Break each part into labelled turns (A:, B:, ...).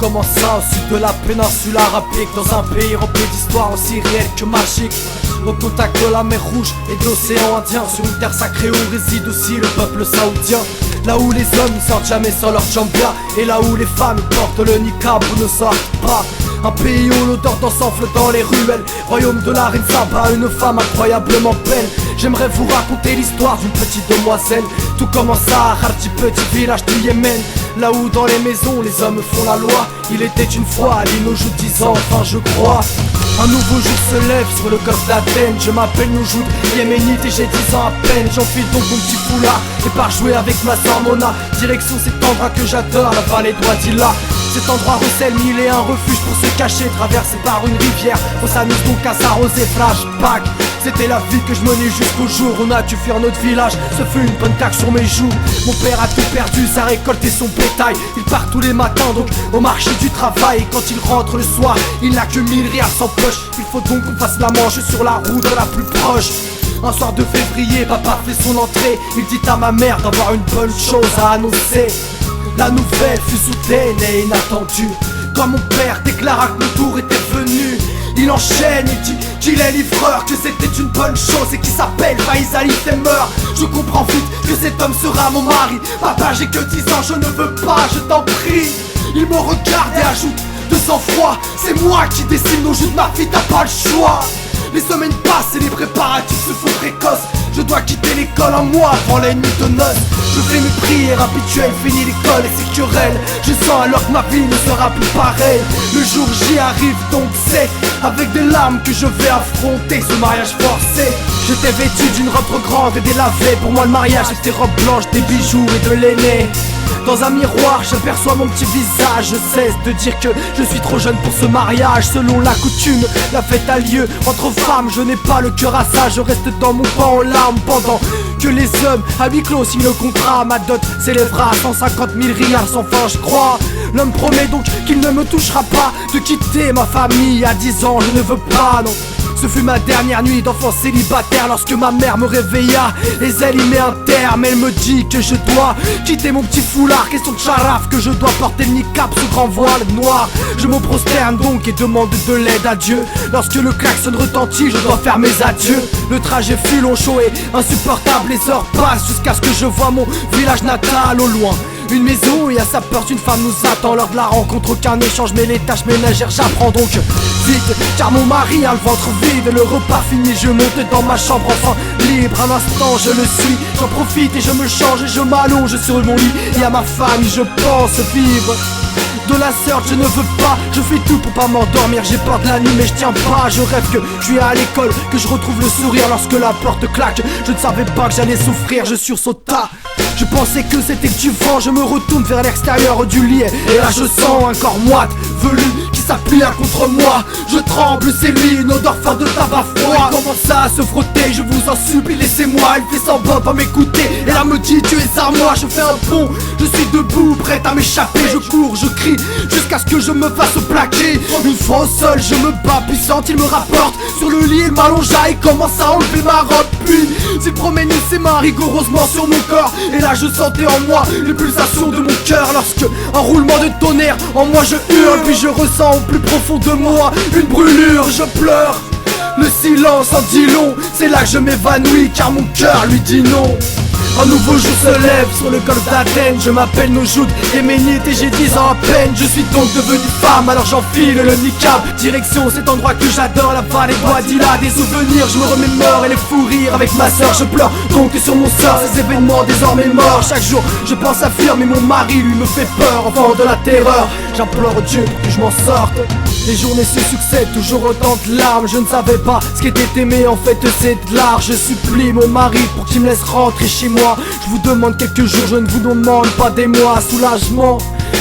A: commence ça au sud de la péninsule arabique, dans un pays rempli d'histoires aussi réelles que magiques. Au contact de la mer Rouge et de l'océan Indien, sur une terre sacrée où réside aussi le peuple saoudien. Là où les hommes ne sortent jamais sans leur djambia, et là où les femmes portent le niqab ou ne sortent pas. Un pays où l'odeur d'encens flotte dans les ruelles, royaume de la reine Saba, une femme incroyablement belle. J'aimerais vous raconter l'histoire d'une petite demoiselle. Tout commence à Hardi, petit village du Yémen, là où dans les maisons les hommes font la loi. Il était une fois, Ali Noujoud 10 ans, enfin je crois. Un nouveau jour se lève sur le golfe d'Athènes. Je m'appelle Noujoud, yéménite et j'ai 10 ans à peine. J'enfile donc mon petit foulard et pars jouer avec ma soeur Mona. Direction cet endroit que j'adore, la vallée d'Ouadilla. Cet endroit recèle mille et un refuge pour se cacher, traversé par une rivière. On s'amuse donc à s'arroser, flashback. C'était la vie que je menais jusqu'au jour où on a dû fuir notre village. Ce fut une bonne claque sur mes joues. Mon père a tout perdu, sa récolte et son bétail. Il part tous les matins donc au marché du travail. Et quand il rentre le soir, il n'a que 1000 rials sans poche. Il faut donc qu'on fasse la manche sur la route la plus proche. Un soir de février, papa fait son entrée. Il dit à ma mère d'avoir une bonne chose à annoncer. La nouvelle fut soudaine et inattendue. Quand mon père déclara que mon tour était venu, il enchaîne et dit qu'il est livreur, que c'était une bonne chose et qu'il s'appelle Faiz Ali Temer. Je comprends vite que cet homme sera mon mari. Papa, j'ai que 10 ans, je ne veux pas, je t'en prie. Il me regarde et ajoute de sang-froid: c'est moi qui décide, Noujoud, ma fille, t'as pas le choix. Les semaines passent et les préparatifs se font précoces. Je dois quitter l'école un mois avant les nuits de noces. Je fais mes prières habituelles, finis l'école et ses querelles. Je sens alors que ma vie ne sera plus pareille. Le jour J arrive donc c'est avec des larmes que je vais affronter ce mariage forcé. J'étais vêtu d'une robe trop grande et délavée. Pour moi le mariage c'était robe blanche, des bijoux et de l'aîné. Dans un miroir j'aperçois mon petit visage. Je cesse de dire que je suis trop jeune pour ce mariage. Selon la coutume, la fête a lieu entre femmes. Je n'ai pas le cœur à ça, je reste dans mon coin en larmes pendant que les hommes à huis clos signent le contrat. Ma dot s'élèvera à 150 000 rials sans fin je crois. L'homme promet donc qu'il ne me touchera pas. De quitter ma famille à 10 ans je ne veux pas, non. Ce fut ma dernière nuit d'enfant célibataire lorsque ma mère me réveilla et elle y met un terme. Elle me dit que je dois quitter mon petit foulard, question de charaf, que je dois porter le niqab, ce grand voile noir. Je me prosterne donc et demande de l'aide à Dieu. Lorsque le klaxon retentit, je dois faire mes adieux. Le trajet fut long, chaud et insupportable. Les heures passent jusqu'à ce que je vois mon village natal au loin. Une maison et à sa porte une femme nous attend. Lors de la rencontre aucun échange mais les tâches ménagères j'apprends donc vite, car mon mari a le ventre vide. Le repas fini, je monte dans ma chambre enfin libre. Un instant je le suis, j'en profite et je me change et je m'allonge sur mon lit. Et à ma famille je pense vivre. De la sorte je ne veux pas, je fais tout pour pas m'endormir. J'ai peur de la nuit mais je tiens pas. Je rêve que je suis à l'école, que je retrouve le sourire lorsque la porte claque. Je ne savais pas que j'allais souffrir, je sursauta. Je pensais que c'était du vent, je me retourne vers l'extérieur du lit. Et là je sens un corps moite, velu, qui s'appuie contre moi. Je tremble, c'est lui, une odeur forte de tabac froid. Il commence à se frotter, je vous en supplie laissez-moi. Il fait semblant de pas m'écouter et là me dit tu es à moi. Je fais un bond, je suis debout, prête à m'échapper. Je cours, je crie, jusqu'à ce que je me fasse plaquer. Une fois au sol, je me bats puissante, il me rapporte sur le lit, il m'allongea et commence à enlever ma robe. Puis s'il promène ses mains rigoureusement sur mon corps. Et là je sentais en moi les pulsations de mon cœur. Lorsque un roulement de tonnerre en moi je hurle. Puis je ressens au plus profond de moi une brûlure, je pleure. Le silence en dit long, c'est là que je m'évanouis car mon cœur lui dit non. Un nouveau jour se lève sur le golfe d'Athènes. Je m'appelle Noujoud, yéménite et j'ai 10 ans à peine. Je suis donc devenue femme, alors j'enfile le niqab. Direction cet endroit que j'adore, la vallée d'Ouadilla. Des souvenirs, je me remémore et les fous rires avec ma soeur. Je pleure donc sur mon sort, ces événements désormais morts. Chaque jour je pense à fuir mais mon mari lui me fait peur. Enfant de la terreur, j'implore Dieu pour que je m'en sorte. Les journées se succèdent, toujours autant de larmes. Je ne savais pas ce qu'était aimé, en fait c'est de l'art. Je supplie mon mari pour qu'il me laisse rentrer chez moi. Je vous demande quelques jours, je ne vous demande pas des mois. Soulagement,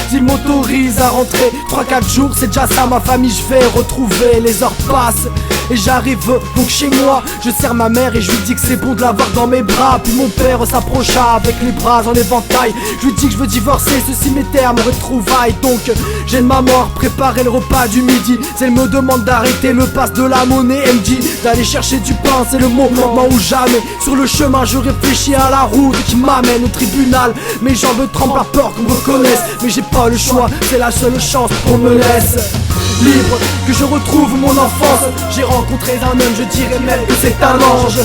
A: s'il m'autorise à rentrer 3-4 jours, c'est déjà ça ma famille je vais retrouver. Les heures passent Et j'arrive donc chez moi, je serre ma mère et je lui dis que c'est bon de l'avoir dans mes bras. Puis mon père s'approcha avec les bras en éventail. Je lui dis que je veux divorcer, ceci mes termes aux retrouvailles. Donc j'ai de ma mort préparé le repas du midi. Si elle me demande d'arrêter le passe de la monnaie, elle me dit d'aller chercher du pain, c'est le moment ou jamais. Sur le chemin je réfléchis à la route qui m'amène au tribunal. Mes jambes tremblent à peur qu'on me reconnaisse, mais j'ai pas le choix, c'est la seule chance qu'on me laisse. Libre, que je retrouve mon enfance. J'ai rencontré un homme, je dirais même que c'est un ange.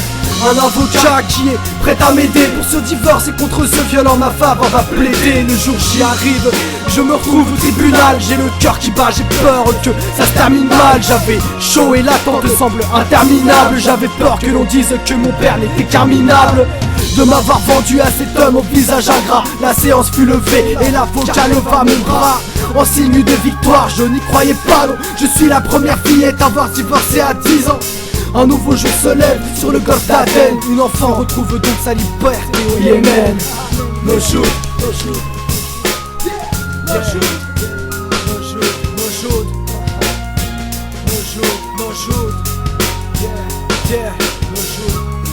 A: Un avocat qui est prêt à m'aider pour ce divorce et contre ce viol en ma faveur va plaider. Le jour j'y arrive, je me retrouve au tribunal. J'ai le cœur qui bat, j'ai peur que ça se termine mal. J'avais chaud et l'attente semble interminable. J'avais peur que l'on dise que mon père n'était qu'arminable, de m'avoir vendu à cet homme au visage ingrat. La séance fut levée et l'avocat leva mes bras en signe de victoire. Je n'y croyais pas, non, je suis la première fillette à avoir divorcé à 10 ans. Un nouveau jour se lève sur le golfe d'Aden. Une enfant retrouve donc sa liberté au Yémen. No shoot, no shoot, no shoot, no shoot, no shoot, no shoot, no shoot, yeah, yeah, no shoot.